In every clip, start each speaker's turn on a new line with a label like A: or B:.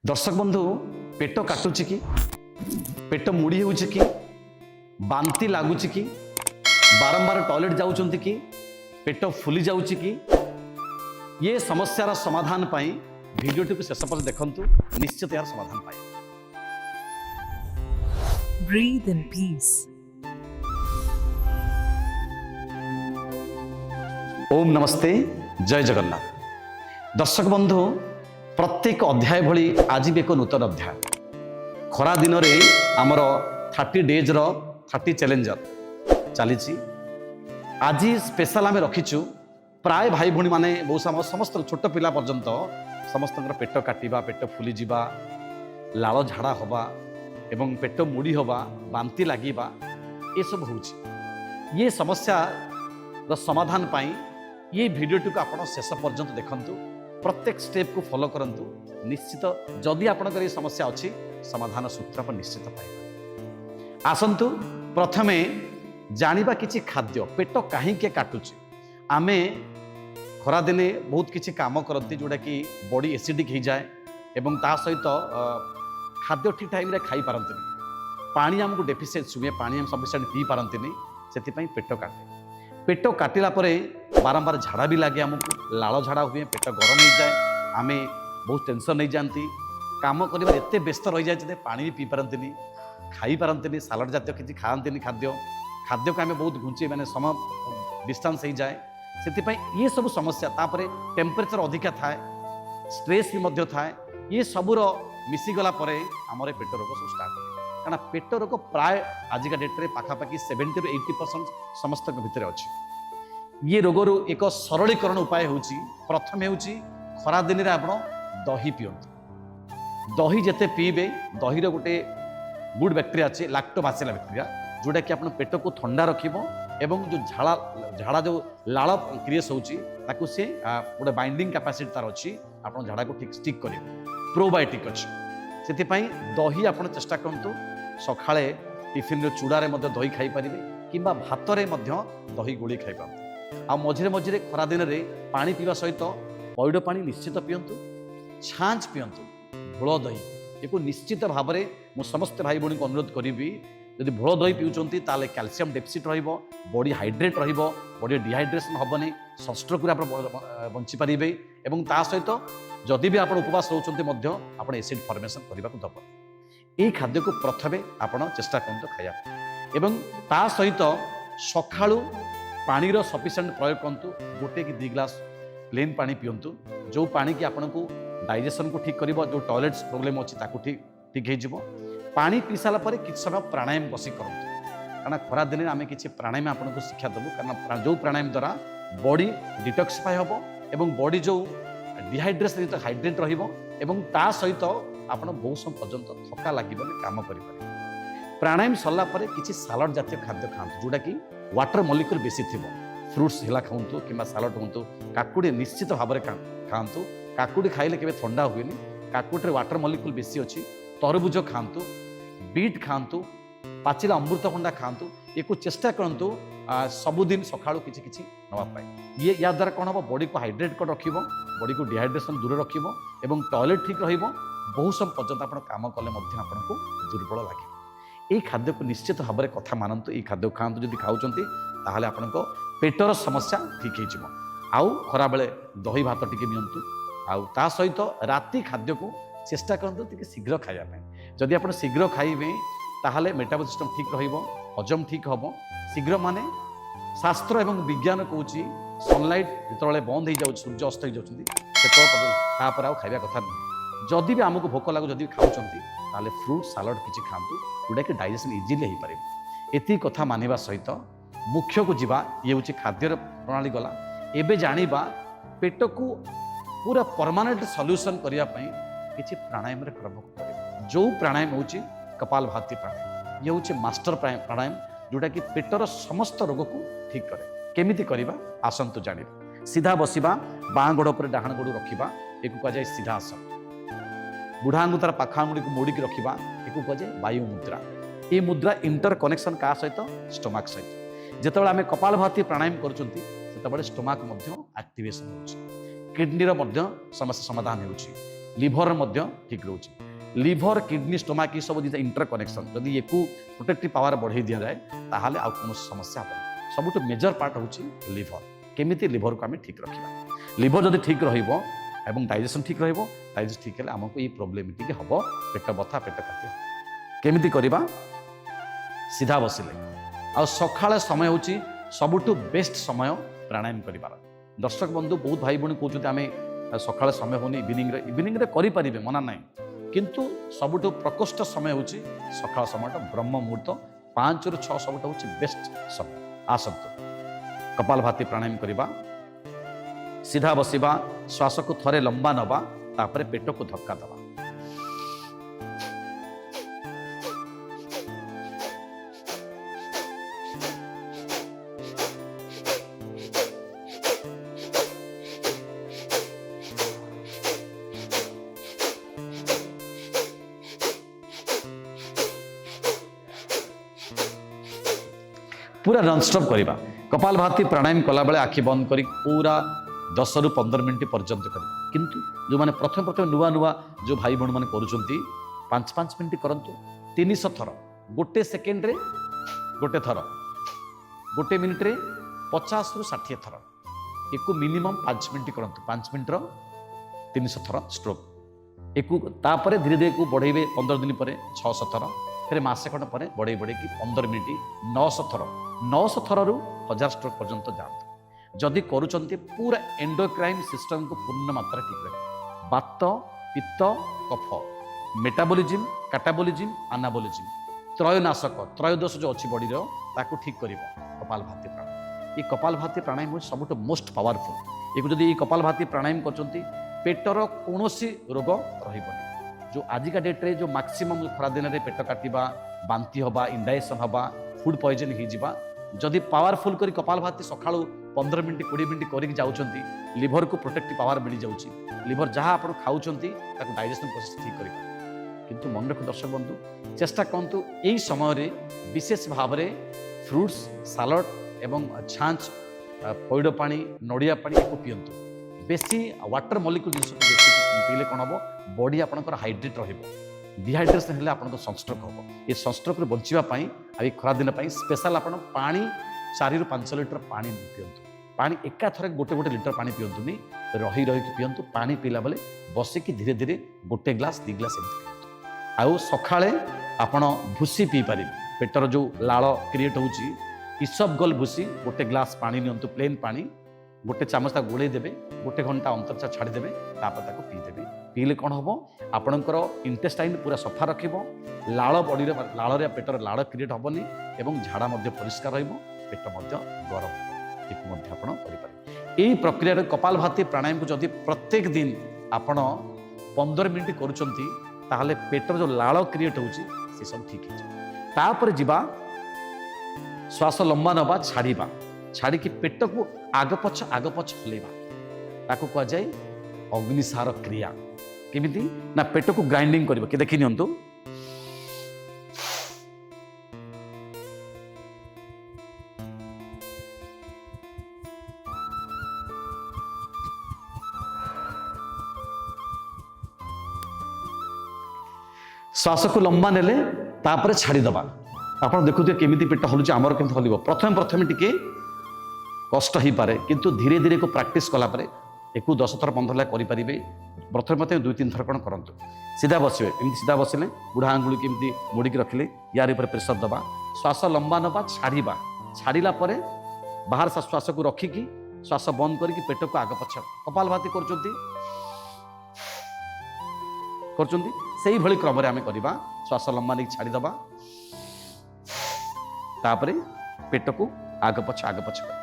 A: दर्शक बंधु पेट काटुची कि पेट मुड़ी हो कि बांती लगुच कि बारंबार टॉयलेट जाऊँच कि पेट फुली जाऊँच कि ये समस्यार समाधान पाई भिडियोटी को शेष पर देखु निश्चित यार समाधान पाए।
B: Breathe in peace.
A: ओम नमस्ते जय जगन्नाथ। दर्शक बंधु प्रत्येक अध्याय भली आज भी एक नूतन अध्याय खरा दिन में आमर 30 डेज 30 चैलेंजर चली आज स्पेशल आम रखीचु प्राय भाई भौणी माने बहुत समस्त छोट पिला पर्यंत समस्त पेट काटिबा पेट फुली जावा लाल झाड़ा हवा एवं पेट मुड़ी हवा बांती लागिबा ये सब होची। ये समस्या समाधान पाई ये वीडियोटी को आप शेष पर्यंत देखंतु प्रत्येक स्टेप को फॉलो करंतु निश्चित जदि आपनकर ये समस्या अच्छी समाधान सूत्र पर निश्चित पाइबा। आसंतु प्रथमे जानिबा किछि खाद्य पेट काहे काटुची। आमे खरा दिने बहुत किछि काम करती जोड़ा कि बॉडी एसिडिक हो जाए एवं ता सहित खाद्य ठीक टाइम रे खाई पारंतिनी पानी हमको डेफिसिएंट हुए पानी हम सफिशिएंट पी पारंतिनी से पेट काटे। पेट काटिला परे बारंबार झाड़ा भी लगे आमको लाल झाड़ा हुए पेट गरम हो जाए आम बहुत टेंशन नहीं जाती काम कर एत व्यस्त रही जाए पानी भी पी पारंतिनी खाई पारंतिनी सालाड जातीय किसी खाआंतिनी खाद्य खाद्य को आम बहुत घुंचे मैंने समय डिस्टेंस हो जाए से ये सब समस्या तापर टेम्परेचर अधिका थाए स्ट्रेस भी थाए ये सबूर मिसीगला आमर पेट रोग सब स्टार्ट कारण पेट रोग प्राय आजिका डेट्रे पाखापाखि 70 ରୁ 80% समस्त भितर अच्छी। ये रोगर एक सरलीकरण उपाय होची प्रथम होची खरा दिन रे आपण दही पियंतु। दही जेते पीबे दही रो गोटे गुड बैक्टेरिया अच्छे लैक्टोबासिलस बैक्टेरिया जोटा कि आपण पेट को ठंडा रखिबो एवं जो झाड़ा जो लाल क्रिएस होची ताकू से गोटे बाइंडिंग कैपेसिटी तार अच्छी आपण झाड़ा को ठीक स्टिक करिवो प्रोबायोटिक अच्छी से दही आप चेष्टा करूँ सकाळे टिफिन रो चूड़ारे दही खाई पारिबे किंबा भात रे दही गोली खाई पारंतु। आ मझिरे मझिरे खरा दिन रे पानी पीवा सहित पैड पानी निश्चित पियंतु छांच पियंतु घोल दही एक निश्चित भाव में मु समस्त भाई भौणी को अनुरोध करी यदि घोल दही पिउचंती ताले कैल्शियम डेफिसिट रहिबो बॉडी हाइड्रेट रहिबो बॉडी डिहाइड्रेशन हबनी सनस्ट्रोक रे आपण बंची पारिबे एवं ता सहित जदि भी आप उपवास रोचते आप एसिड फॉर्मेशन करने को दब यही खाद्य को प्रथमे आपण चेष्टा करूँ खाया एवं ता सहित सकाळु पानीर सफिशिएंट प्रयोग करूँ गोटे कि 2 ग्लास प्लेन पानी पियंतु जो पानी की आपन को डाइजेशन को ठीक करिवो जो टॉयलेट्स प्रॉब्लम अच्छी ताकू ठीक हो पानी पी सारा पर किछ समय प्राणायाम बसी करूँ कारण खरा दिन आम किसी प्राणायाम आपको शिक्षा देवु कारण जो प्राणायाम द्वारा बॉडी डिटॉक्सिफाई हम एवं बॉडी जो डिहाइड्रेशन सहित हाइड्रेट रहिबो ता सहित आप बहुत समय पर्यंत थका लगे काम करें। प्राणायाम सरला किसी सालाड जातीय खाद्य खाते जोटा कि वाटर मॉलिक्यूल बेसी थी फ्रुट्स है खाऊँ कि सालाड हूँ काकुड़ी निश्चित भाव में खातु काकुड़ी खाइले केवे ठंडा हुए काकुड़ी वाटर मॉलिक्यूल बेसी अच्छी तरबुज खातु बीट खातु पाचिला अमृतभंडा खातु ये चेष्टा करूँ सबुदिन सकाळु किछि किछि नवापाई ये या द्वारा कौन हम बॉडी को हाइड्रेट कर रख बॉडी को डिहाइड्रेशन दूर रख टॉयलेट ठीक रहिबो बहुत समय पर्यंत आप काम कले आपको दुर्बल लगे। ये खाद्य को निश्चित भाव में कथा मानतु ये खाद्य खातु जब खाऊँच ताहले आपनको पेटर समस्या ठीक हो आउ खरा बेले दही भात टिके नियंतु आउ ता सहित राति खाद्य को चेष्टा करंतु टिके शीघ्र खाइबा जदि आप शीघ्र खाइबे ताहले मेटाबॉलिक सिस्टम ठीक रहिबो हजम ठीक हम शीघ्र माने शास्त्र एवं विज्ञान कहूँ सनलाइट जो बंद हो जाए सूर्य अस्त हो जापर आउ खाଇବା कथा नुह जदि भी आमको भोक लागू जदि खाऊँ फ्रूट सालाड किसी खातु जोटा कि डाइजेशन इजिली हो पारे एति कथा मानिबा सहित मुख्य को जीवा ये हूँ खाद्यर प्रणाली गला एबे जानिबा पेट को पूरा परमानेंट सॉल्यूशन करने किसी प्राणायाम क्रम कर जो प्राणायाम हूँ कपालभाति प्राणायाम ये हूँ मास्टर प्राणायाम जोटा कि पेटर समस्त रोग को ठीक करे केमिति करिबा आसंतु जानिबा। सीधा बसिबा बाँ गोड़ पर डाहाण गोड़ रखिबा एक कहुए सीधा आसन बुढ़ा आंगुतार पाख आंगुड़ी को मोड़िकी रखिबा एक कहुए वायु मुद्रा। ये मुद्रा इंटर कनेक्शन का सहित स्टोमाक सहित जितेबाला आम कपालभाति प्राणायाम करुँच स्टोमाक एक्टिवेशन हो किडनीर समस्या समाधान हो लिभर मध्य ठीक रोचे लिभर किडनी स्टोमाक ये सब इंटर कनेक्शन जदि ये प्रोटेक्टिव पावर बढ़ाई दि जाए ताहले आउ कौन समस्या हम सबुठ मेजर पार्ट हूँ लिभर केमिति लिभर को आम ठीक रखा लिभर जदि ठीक रहिबो एवं डाइजेशन ठीक रहिबो डाइजेशन ठीक है आमको ये प्रोब्लेम टी हम पेट बथा पेट काटे केमिति करबा सीधा बसिले आ सकाଳେ समय हूँ सबुठु बेस्ट समय प्राणायाम कर दर्शक बंधु बहुत भाई भौणी कहते आम सकाଳେ समय होनी इवनिंग रे करें मना ना किंतु सबुठु प्रकोष्ठ समय हूँ सकाळ समय ब्रह्म मुहूर्त 5 ରୁ 6 सबुठ हूँ बेस्ट समय आसत कपालभाति प्राणायाम करवा सीधा बसवा श्वास को थरे लंबा नवा तापर पेट को धक्का दवा पूरा नॉनस्टॉप करवा कपालभाति प्राणायाम कला बेले आखि बंद कर पूरा 10 ରୁ 15 मिनट पर्यंत कर किंतु जो माने प्रथम प्रथम नुआ नुआ जो भाई भौणी मैंने करुँच 5-5 मिनट करंतु 300 थर गोटे सेकेंड रे गोटे थर गोटे मिनिट रे 50 ରୁ 60 थर एक मिनिमम 5 मिनट करंतु 5 मिनट 300 थर स्ट्रोक एक तापर धीरे धीरे को बढ़ेबे 15 दिन पर 600 थर फिर मसे खंड पर बढ़े बढ़े कि 15 मिनट 900 थर रु 1000 स्ट्रोक पर्यंत जातु जदि करुँच पूरा एंडोक्राइन सिस्टम को पूर्ण मात्रा ठीक रहे बात पित्त कफ मेटाबोलिज्म कैटाबोलिज्म एनाबोलिज्म त्रयोनाशक त्रयोदश जो अच्छी बॉडी ताकू ठीक कर कपालभाति प्राणायाम ये कपालभाति प्राणायाम हूँ सबुठ मोस्ट पावरफुल एक जदि कपालभाति प्राणायाम कर पेटर कौन रोग रही जो आजिका डेट्रे जो मैक्सिमम खरा दिन में पेट काटा बांति हवा इंडाइजेशन हवा फूड पॉइजन हो जदि पावरफुल कर कपालभाति सका 15 मिनट 20 मिनट करके जाऊँगी लिभर को प्रोटेक्टिव पावर मिल जाऊँगी लिभर जहाँ आप खाऊँ डाइजेशन प्रोसेस ठीक कर किंतु मन रख दर्शक बंधु चेष्टा करतु यही समय विशेष भाव में फ्रुट्स सालड एवं छाछ पैड पा नड़िया पा पीयंतु बेसी वाटर मलिक्यूल जिन पीले कौन हम बॉडी आपंकर हाइड्रेट डिहाइड्रेशन हेल्ले आप सनस्ट्रोक हम ये सनस्ट्रोक बचापी आ खरादिन स्पेशल आप पानी 4 ରୁ 5 ଲିଟର पानी पीयंतु पानी एका थरे गोटे गोटे लीटर पानी पीयंतुनी रही रही पीयंतु पानी पीला बेले बसिकी धीरे धीरे गोटे ग्लास 2 ग्लास एमती पीयंतु आउ सकाळे आपण भूसी पी पारे पेटर जो लाल क्रिएट होउची इसबगोल भूसी गोटे ग्लास पानी नियंतु प्लेन पानी गोटे चामच ता गोले देबे गोटे घंटा अंतर छाड़ी देबे तापर ताको पी देबे पीले कौन हम आपणकर इंटेस्टाइन पूरा सफा रखिबो लाल बॉडी रे लाल रे पेटर लाल क्रिएट होबनी एवं झाड़ा मध्य परिष्कार रहिबो पेट मध्य गरम एक मध्य आपण करि पारे एही प्रक्रिया रे कपालभाति प्राणायाम को जदि प्रत्येक दिन आपण 15 मिनिट करूचंती ताहले पेटर जो लाल क्रिएट होउची से सब ठीक है तापर जीवा श्वास लंबा नवा छाड़ीबा छाड़ी की पेट को आग पछ हलेबा ताको कह जाए अग्निसार क्रिया केमिति ना पेट को ग्राइंडिंग करबो के देखि नियंतु श्वास को लंबा नेले तापर छाड़ी दबा आपण देखुते केमिति पेट हलुची आमर केमिति हलिबो प्रथम टिके कष्ट ही पारे किंतु धीरे धीरे को प्रैक्टिस कला परे एक 10 थर 15 लाख करि परिबे प्रथम 2-3 थर कौन करंतु सीधा बसिबे एमति सीधा बसिले बुढ़ा आंगुली केमिति मोड़ी के रखिले यार ऊपर प्रेशर दबा श्वास लंबा नबा छाड़ीला परे बाहर श्वास को रखिकी श्वास बंद करके पेट को आग पछ कपालभाति करचंती सेही भली क्रम रे आमे करबा श्वास लंबा नहीं छाड़ी दबा तापरे पेट को आग पछ कर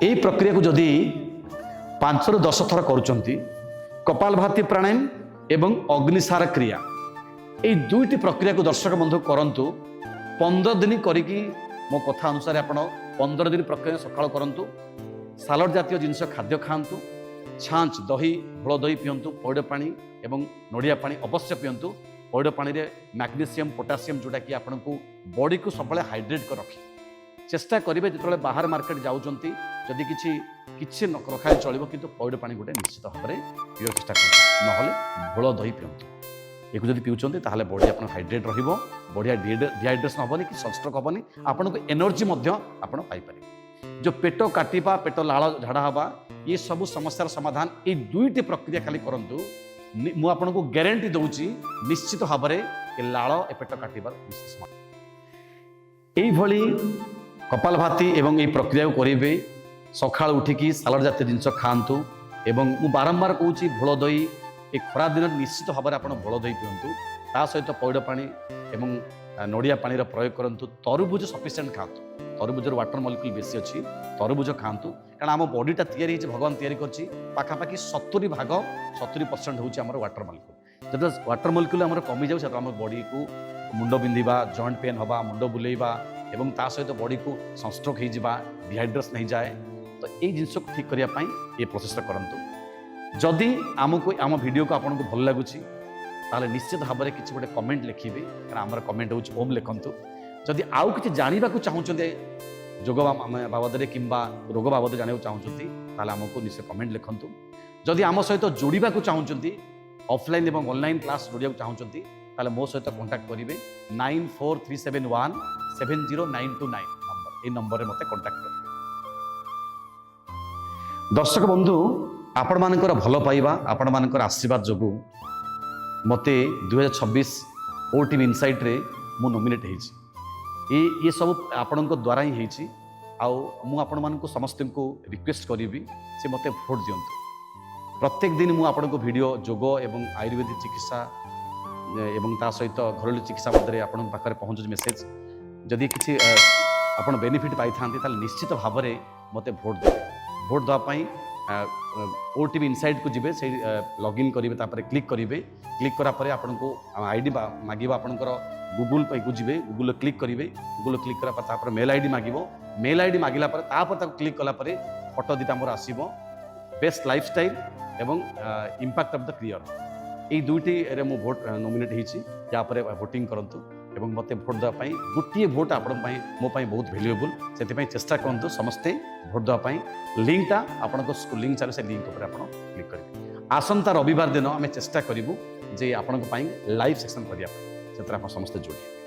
A: यही प्रक्रिया को जदि 5 ରୁ 10 थर करुचंती कपालभाति प्राणायाम एवं अग्निसार क्रिया यही दुईटी प्रक्रिया को दर्शक बंधु करंतु 15 दिन करिकी मो कथा अनुसार आपण 15 दिन प्रक्रिया सकाळ करंतु सालड जातीय जिनस खाद्य खांतु छाछ दही घोल दही पियंतु पैड पानी एवं नड़िया पानी अवश्य पियंतु पैड पानी रे मैग्नीशियम पोटासियम जोटा कि आपण को बॉडी को सब हाइड्रेट कर रखे चेष्टा करेंगे जो बाहर मार्केट जाऊँच जदि किसी किसी रखा चलो कि पैड पा गोटे निश्चित भाव में पीवा चेष्टा करें ना घोल दही पिंतु एक जब पिउंट ताहले बॉडी आप हाइड्रेट रहिबो बढ़िया डिहाइड्रेशन हेनी कि सनस्ट्रोक हेनी आपको एनर्जी आपण पाइपर जो पेट काटिबा पेट लाल झाड़ा हवा ये सब समस्यार समाधान ये दुईटी प्रक्रिया खाली करंतु मु आपको ग्यारंटी दउची निश्चित भाव में लाल ए पेट काटिबार निश्चित समाधान एभली कपालभाति एवं ये प्रक्रिया को करेंगे सकाळ उठिकी सालाड जातीय जिनस खातु एवं मु बारंबार कहूँ घोल दही ए खरा दिन निश्चित भाव में आप घोल दही पिंतु ता सहित पैड पानी एवं नड़िया पानी प्रयोग करूँ तरबुज सफिसीयंट खातु तरबुजर वाटर मलिक्यूल बेसी अच्छी तरबुज खातु कारण आम बॉडीटा तैयारी भगवान तैयारी करछि पाखापाखि 70% होउछि हमर वाटर मलिक्यूल जब वाटर मलिक्यूल हमर कमी जाउ से हम बॉडी को मुंड बिंधिबा जॉइंट पेन हवा मुंड बुलेइबा एवं ता सहित बॉडी को सनस्ट्रोक हो जाए डिहाइड्रेशन हो जाए तो ये जिनस को ठीक करने ये प्रोसेसटा करूँ जदि आमको आम वीडियो को आपको भल लगुच ताले निश्चित भाव में किसी गोटे कमेंट लिखिए कारण आमर कमेंट हो ओम लिखतु जदि आउ कि जानवा चाहते जोग बाबद कि रोग बाबद जानवा चाहते आमको निश्चय कमेंट लिखतु जदि आम सहित जोड़ा चाहते ऑफलाइन एवं ऑनलाइन क्लास जोड़ा चाहते ताले मो सहित कांटेक्ट करेंगे 94371 70929 नंबर ये नंबर मत कांटेक्ट कर दर्शक बंधु आपण मानकर भल पाइबा आपण मानकर आशीर्वाद जोगु मते 2026 ओटीवी इनसाइट रे मु नॉमिनेट हेछि ये सब आपण द्वारा ही हेछि आउ मु आपण मानक समस्त को रिक्वेस्ट करी से मते भोट दियंतु प्रत्येक दिन मु आपण को वीडियो जोग एवं आयुर्वेदिक चिकित्सा एवं ता सहित घरेलू चिकित्सा मध्य आपण पाखरे पहुँचुच मेसेज जदि किसी आपण बेनिफिट पाई था निश्चित भाव में मते भोट देवे भोट देवाई ओटीवी इनसाइट को जी से लॉगिन करेंगे तापर क्लिक करेंगे क्लिक करापर आपन को आईडी मागिबो आपनकर गूगल पे को जी गूगल क्लिक करेंगे गूगल क्लिक करापर मेल आईडी मागिबो मेल आईडी मागिला तापर क्लिक कलापर फोटो दीटा मोर आसीबो बेस्ट लाइफस्टाइल एवं इंपैक्ट ऑफ द क्रियर ये दुईटी रे मो भोट नॉमिनेट होती या भोटिंग करंतु एवं मते भोट देवाई गोटे भोट आप मो बहुत भैल्युएबल से चेष्टा करूँ समस्ते भोट देवाई लिंकटा आपण लिंक चले से लिंक पर क्लिक करेंगे आसंता रविवार दिन आम चेष्टा करूँ जे आपण लाइव सेक्शन करने से समस्ते जोड़े।